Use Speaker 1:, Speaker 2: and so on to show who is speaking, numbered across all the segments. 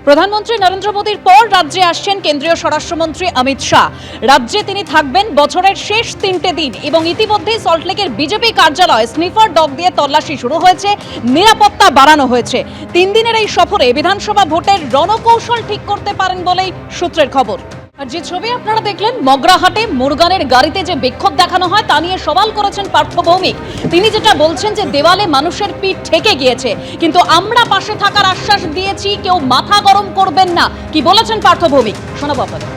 Speaker 1: প্রধানমন্ত্রী নরেন্দ্র মোদীর পর রাজ্যে আসছেন কেন্দ্রীয় স্বরাষ্ট্রমন্ত্রী অমিত শাহ। রাজ্যে তিনি থাকবেন বছরের শেষ 3টে দিন এবং ইতিমধ্যেই সল্টলেকের বিজেপি কার্যালয়ে স্নিফার ডগ দিয়ে তল্লাশি শুরু হয়েছে, নিরাপত্তা বাড়ানো হয়েছে। 3 দিনের এই সফরে বিধানসভা ভোটের রণকৌশল ঠিক করতে পারেন বলেই সূত্রের খবর। আর যে ছবি আপনারা দেখলেন, মগরাহাটে মুরগানের গাড়িতে যে বিক্ষোভ দেখানো হয় তা নিয়ে সওয়াল করেছেন পার্থ ভৌমিক। তিনি যেটা বলছেন যে দেওয়ালে মানুষের পিঠ ঠেকে গিয়েছে, কিন্তু আমরা পাশে থাকার আশ্বাস দিয়েছি, কেউ মাথা গরম করবেন না। কি বলেছেন পার্থ ভৌমিক, শোনাবো আপনাদের।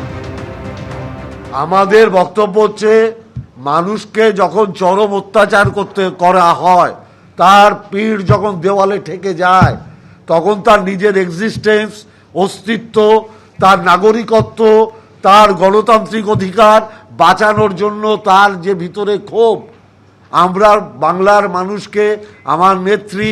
Speaker 2: আমাদের বক্তব্য হচ্ছে, মানুষকে যখন চরম অত্যাচার করা হয়, তার পিঠ যখন দেওয়ালে ঠেকে যায়, তখন তার নিজের এক্সিস্টেন্স, অস্তিত্ব, তার নাগরিকত্ব, তার গণতান্ত্রিক অধিকার বাঁচানোর জন্য তার যে ভিতরে ক্ষোভ, আমরা বাংলার মানুষকে, আমার নেত্রী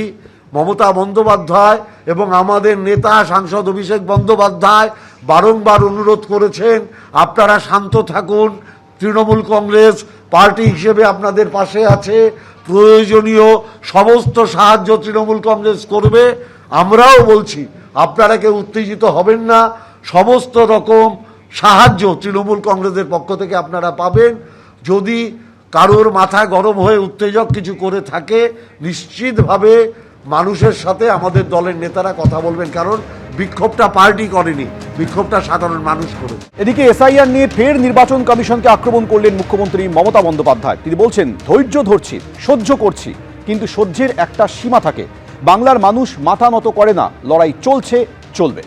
Speaker 2: মমতা বন্দ্যোপাধ্যায় এবং আমাদের নেতা সাংসদ অভিষেক বন্দ্যোপাধ্যায় বারংবার অনুরোধ করেছেন, আপনারা শান্ত থাকুন, তৃণমূল কংগ্রেস পার্টি হিসেবে আপনাদের পাশে আছে, প্রয়োজনীয় সমস্ত সাহায্য তৃণমূল কংগ্রেস করবে। আমরাও বলছি, আপনারা কেউ উত্তেজিত হবেন না, সমস্ত রকম সাহায্য তৃণমূল কংগ্রেসের পক্ষ থেকে আপনারা পাবেন। যদি কারোর মাথা গরম হয়ে উত্তেজক কিছু করে থাকে, নিশ্চিতভাবে মানুষের সাথে আমাদের দলের নেতারা কথা বলবেন, কারণ বিক্ষোভটা পার্টি করেনি, বিক্ষোভটা সাধারণ মানুষ করেছে।
Speaker 3: এদিকে এসআইআর নিয়ে ফের নির্বাচন কমিশনকে আক্রমণ করলেন মুখ্যমন্ত্রী মমতা বন্দ্যোপাধ্যায়। তিনি বলছেন, ধৈর্য ধরছি, সহ্য করছি, কিন্তু সহ্যের একটা সীমা থাকে। বাংলার মানুষ মাথা নত করে না, লড়াই চলছে, চলবে।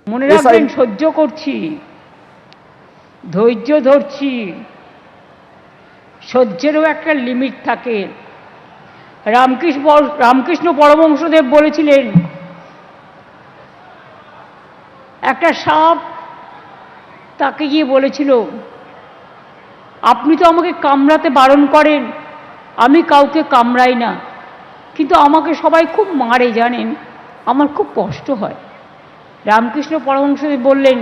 Speaker 4: মনে রাখবেন, সহ্য করছি, ধৈর্য ধরছি, সহ্যেরও একটা লিমিট থাকে। রামকৃষ্ণ পরমহংসদেব বলেছিলেন, একটা সাপ তাকে গিয়ে বলেছিল, আপনি তো আমাকে কামড়াতে বারণ করেন, আমি কাউকে কামড়াই না, কিন্তু আমাকে সবাই খুব মারে জানেন, আমার খুব কষ্ট হয়। রামকৃষ্ণ পরমহংসদেব বললেন,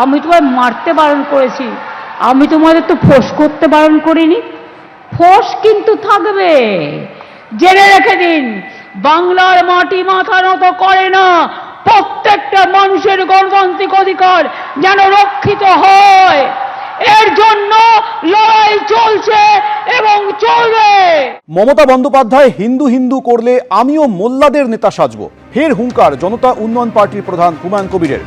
Speaker 4: আমি তোমায় মারতে বারণ করেছি, আমি তোমাদের তো ফোঁস করতে বারণ করিনি। ফোঁস কিন্তু থাকবে, জেনে রেখে দিন। বাংলার মাটি মাথা নত করে না। প্রত্যেকটা মানুষের গণতান্ত্রিক অধিকার যেন রক্ষিত হয়, এর জন্য লড়াই চলছে এবং চলবে।
Speaker 3: মমতা বন্দ্যোপাধ্যায় হিন্দু হিন্দু করলে আমিও মোল্লাদের নেতা সাজবো, ফের হুঙ্কার জনতা উন্নয়ন পার্টির প্রধান হুমায়ুন কবিরের।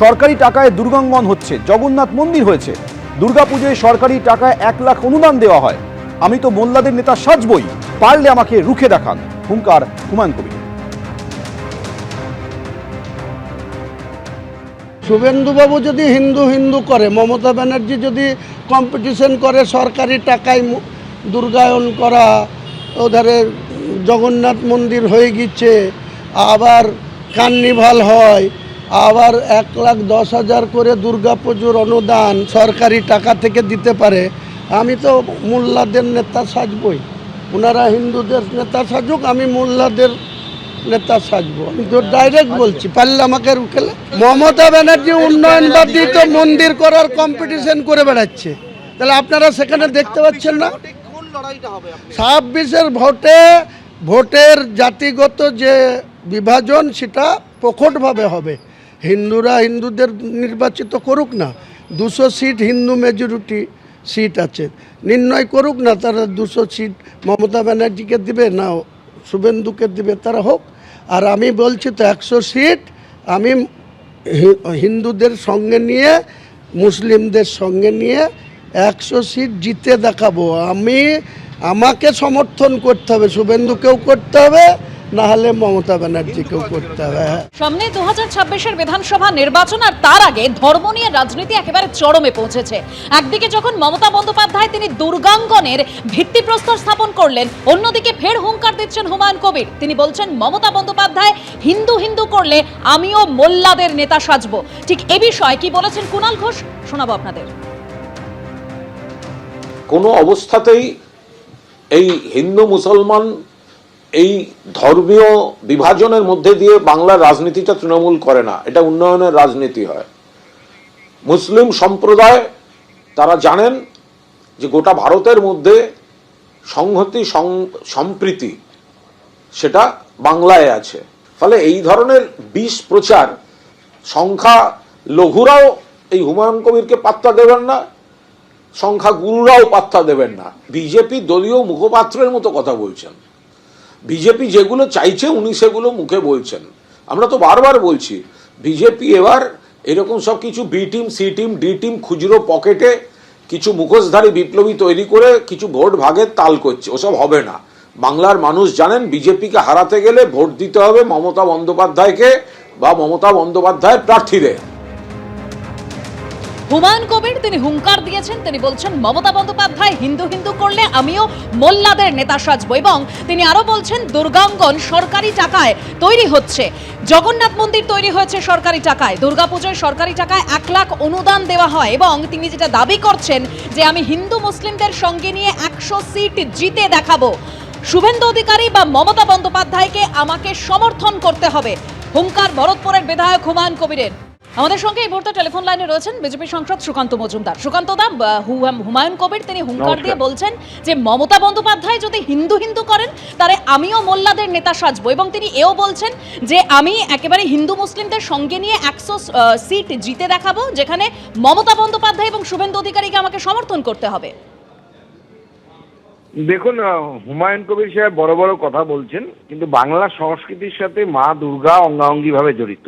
Speaker 3: সরকারি টাকায় দুর্গাঙ্গন হচ্ছে, জগন্নাথ মন্দির হয়েছে, দুর্গাপুজোয় সরকারি টাকায় 1 লাখ অনুদান দেওয়া হয়, আমি তো মোল্লাদের নেতা সাজবই, পারলে আমাকে রুখে দেখান, হুঙ্কার হুমায়ুন কবির।
Speaker 5: শুভেন্দুবাবু যদি হিন্দু হিন্দু করে, মমতা ব্যানার্জি যদি কম্পিটিশন করে সরকারি টাকায় দুর্গায়ন করা, ওধারে জগন্নাথ মন্দির হয়ে গেছে, আবার কার্নিভাল হয়, আবার 1,10,000 করে দুর্গাপুজোর অনুদান সরকারি টাকা থেকে দিতে পারে, আমি তো মোল্লাদের নেতা সাজবই। ওনারা হিন্দুদের নেতা সাজুক, আমি মোল্লাদের নেতা সাজবো। আমি তো ডাইরেক্ট বলছি, পারলে আমাকে রুখেলে। মমতা ব্যানার্জি উন্নয়নবাদী তো মন্দির করার কম্পিটিশন করে বেড়াচ্ছে, তাহলে আপনারা সেখানে দেখতে পাচ্ছেন না? 26-এর ভোটের জাতিগত যে বিভাজন, সেটা প্রকটভাবে হবে। হিন্দুরা হিন্দুদের নির্বাচিত করুক না, 200 সিট হিন্দু মেজরিটি সিট আছে, নির্ণয় করুক না, তারা 200 সিট মমতা ব্যানার্জিকে দিবে না শুভেন্দুকে দিবে, তারা হোক। আর আমি বলছি তো 100 সিট আমি হিন্দুদের সঙ্গে নিয়ে, মুসলিমদের সঙ্গে নিয়ে 100 সিট জিতে দেখাবো। আমাকে সমর্থন করতে হবে, শুভেন্দুকেও করতে হবে, না হলে মমতা ব্যানার্জিকেও করতে হবে।
Speaker 1: সামনে 2026-এর বিধানসভা নির্বাচন, আর তার আগে ধর্ম নিয়ে রাজনীতি একেবারে চরমে পৌঁছেছে। একদিকে যখন মমতা বন্দ্যোপাধ্যায় তিনি দুর্গাঙ্গনের ভিত্তিপ্রস্তর স্থাপন করলেন, অন্যদিকে ফের হুঙ্কার দিচ্ছেন হুমায়ুন কবির। তিনি বলছেন, মমতা বন্দ্যোপাধ্যায় হিন্দু হিন্দু করলে আমিও মোল্লাদের নেতা সাজবো। ঠিক এ বিষয়ে কি বলেছেন কুণাল ঘোষ, শোনাবো আপনাদের।
Speaker 6: কোনো অবস্থাতেই এই হিন্দু মুসলমান, এই ধর্মীয় বিভাজনের মধ্যে দিয়ে বাংলার রাজনীতিটা তৃণমূল করে না, এটা উন্নয়নের রাজনীতি হয়। মুসলিম সম্প্রদায় তারা জানেন যে গোটা ভারতের মধ্যে সংহতি সম্প্রীতি সেটা বাংলায় আছে। ফলে এই ধরনের বিষ প্রচার সংখ্যা লঘুরাও এই হুমায়ুন কবিরকে পাত্তা দেবেন না, সংখ্যা গুরুরাও পাত্তা দেবেন না। বিজেপি দলীয় মুখপাত্রের মতো কথা বলছেন। বিজেপি যেগুলো চাইছে উনি সেগুলো মুখে বলছেন। আমরা তো বারবার বলছি বিজেপি এবার এরকম সব কিছু B team, C team, D team খুচরো পকেটে কিছু মুখোশধারী বিপ্লবী তৈরি করে কিছু ভোট ভাগের তাল করছে, ওসব হবে না। বাংলার মানুষ জানেন বিজেপিকে হারাতে গেলে ভোট দিতে হবে মমতা বন্দ্যোপাধ্যায়কে বা মমতা বন্দ্যোপাধ্যায়ের প্রার্থীদের।
Speaker 1: হুমায়ুন কবির তিনি হুঙ্কার দিয়েছেন, তিনি বলছেন মমতা বন্দ্যোপাধ্যায় হিন্দু হিন্দু করলে আমিও মোল্লাদের নেতা সাজবো, এবং তিনি আরো বলছেন দুর্গাঙ্গন সরকারি টাকায় তৈরি হচ্ছে, জগন্নাথ মন্দির তৈরি হয়েছে সরকারি টাকায়, দুর্গাপুজোয় সরকারি টাকায় 1 লাখ অনুদান দেওয়া হয়, এবং তিনি যেটা দাবি করছেন যে আমি হিন্দু মুসলিমদের সঙ্গে নিয়ে 100 সিট জিতে দেখাবো, শুভেন্দু অধিকারী বা মমতা বন্দ্যোপাধ্যায়কে আমাকে সমর্থন করতে হবে। হুঙ্কার ভরতপুরের বিধায়ক হুমায়ুন কবিরের। আমাদের সঙ্গে এই মুহূর্তে টেলিফোন লাইনে রয়েছেন বিজেপি সাংসদ সুকান্ত মজুমদার। সুকান্ত দা, হুমায়ুন কবির তিনি হুঙ্কার দিয়ে বলছেন যে মমতা বন্দ্যোপাধ্যায় যদি হিন্দু হিন্দু করেন তাহলে আমিও মোল্লাদের নেতা সাজবো, এবং তিনি এও বলছেন যে আমি একেবারে হিন্দু মুসলিমদের সঙ্গে নিয়ে 100 সিট জিতে দেখাবো, যেখানে মমতা বন্দ্যোপাধ্যায় এবং শুভেন্দু অধিকারীকে আমাকে সমর্থন করতে হবে।
Speaker 7: দেখুন, হুমায়ুন কবির সাহেব বড় বড় কথা বলছেন, কিন্তু বাংলা সংস্কৃতির সাথে মা দুর্গা অঙ্গাঙ্গিভাবে জড়িত,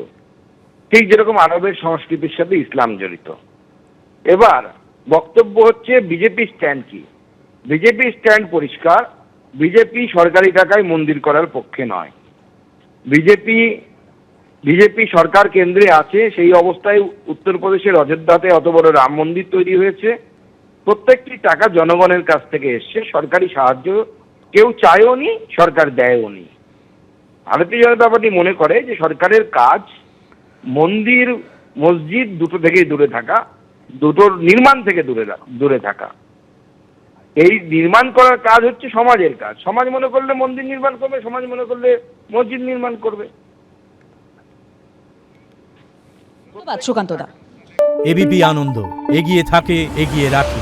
Speaker 7: ঠিক যেরকম আরবের সংস্কৃতির সাথে ইসলাম জড়িত। এবার বক্তব্য হচ্ছে বিজেপি স্ট্যান্ড কি? বিজেপি স্ট্যান্ড পরিষ্কার, বিজেপি সরকারি টাকায় মন্দির করার পক্ষে নয়। বিজেপি সরকার কেন্দ্রে আছে, সেই অবস্থায় উত্তরপ্রদেশের অযোধ্যাতে অত বড় রাম মন্দির তৈরি হয়েছে, প্রত্যেকটি টাকা জনগণের কাছ থেকে এসছে, সরকারি সাহায্য কেউ চায়ও নি, সরকার দেয়ও নি। ভারতীয় জনতা পার্টি মনে করে যে সরকারের কাজ মন্দির মসজিদ দুটো থেকেই দূরে থাকা, দুটোর নির্মাণ থেকে দূরে থাকা। এই নির্মাণ করার কাজ হচ্ছে সমাজের কাজ। সমাজ মনে করলে মন্দির নির্মাণ করবে, সমাজ মনে করলে মসজিদ নির্মাণ করবে।
Speaker 1: ধন্যবাদ সুকান্ত দা।
Speaker 8: এবিপি আনন্দ, এগিয়ে থাকে, এগিয়ে রাখে।